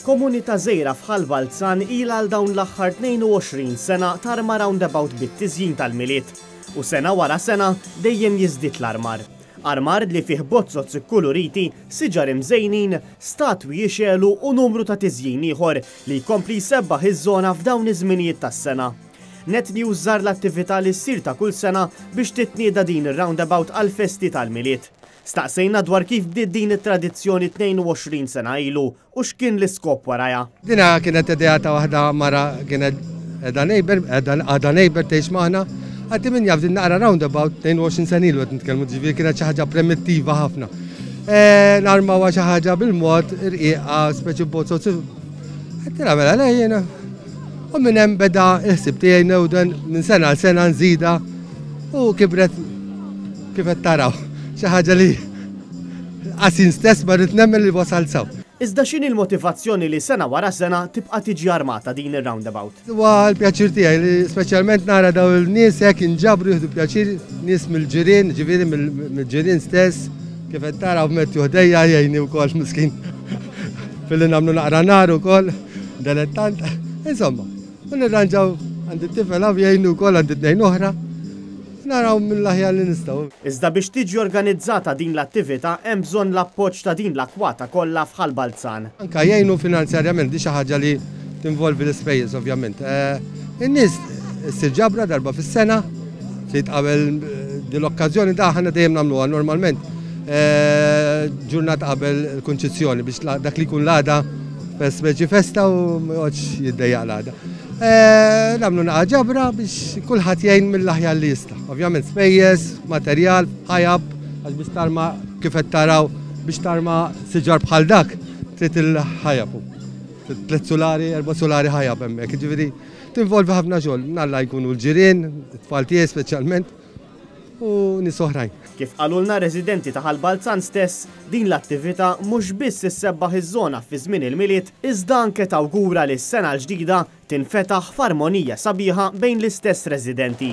Komunità żgħira f'Ħall Balzan ilha għal dawn l-aħħar 22 sena tarma roundabout bit-tiżjin tal-miliet u sena wara sena dejjem jiżdied l-armar. Armar li fih bozzozz ikkuluriti, siġar imżejnin, statwi jixelu u numru ta' tiżjin ieħor li jkompli jsebbaħ iż-żona f'dawn iż-żminijiet tas-sena. Net News żar l-attività li ssir ta' kull sena biex titnieda din ir-roundabout għall-festi tal-miliet. Staqsejna dwar kif bdiet din it-tradizzjoni 22 sena ilu u x'kien l-iskop warajha. Dina kienet idea ta' waħda mara kienet għada neighbor tgħix magħna, għaddi min jaf din naqra roundabout 22 sena ilu qed nitkellmu ġifieri kienet xi ħaġa primittiva ħafna. Narmawa xi ħaġa bil-mod irqiqa speċi bozzozz. Qed nagħmel għalejjena. U minn hemm beda il-ħsieb tiegħi newden minn sena għal sena nżida u kibret kif qed taraw. Xi ħaġa li qasin stess ma rrid nemmel li wasal sew. Iżda x'inhi l-motivazzjoni li sena wara sena tibqa' tiġi armata din ir-roundabout? Huwa l-pjaċir tiegħi li speċjalment nara daw il-nies hekk inġabru jieħdu pjaċir nies mill-ġirien, ġifieri mill-ġirien stess, kif qed taraw Mettju ħdejja jgħinni wkoll miskin filli nagħmlu naqra nar ukoll dilettant. Insomma, u nirranġaw għandi t-tifel jgħinni wkoll għandi tnejn oħra. Naraw mill-aħjar li nistgħu. Iżda biex tiġi organizzata din l-attività hemm bżonn l-appoġġ ta' din l-akwata kollha f'Ħall Balzan. Anke jgħinu finanzjarjament di xi ħaġa li tinvolvi l-ispejjeż ovvjament. In-nies issir ġabra darba fis-sena li tqabel dil-okkażjoni da aħna dejjem nagħmluha normalment. Ġurnata qabel il-kunċizzjoni biex dak li jkun l-għada speċi festa u ma jgħodx jiddejjaq l-għada. Namlu naqa ġabra biex kulħadd jgħin mill-aħjar li jista'. Ovvjament spejjeż, materjal, ħajab, għax biex tarma kif qed taraw biex tarma siġar bħal dak trid il-ħajab. 3 solari, 4 solari ħajab hemmhekk. Ġifieri tinvolvi ħafna xogħol. Nalla jkunu l-ġirien, it-tfal tiegħi speċjalment u nies oħrajn. Kif qalulna residenti ta' Ħall Balzan stess, din l-attività mhux biss issebbaħ iż-żona fi żmien il-miliet, iżda anke tawgura li s-sena l-ġdida tinfetaħ f'armonija sabiħa bejn l-istess residenti.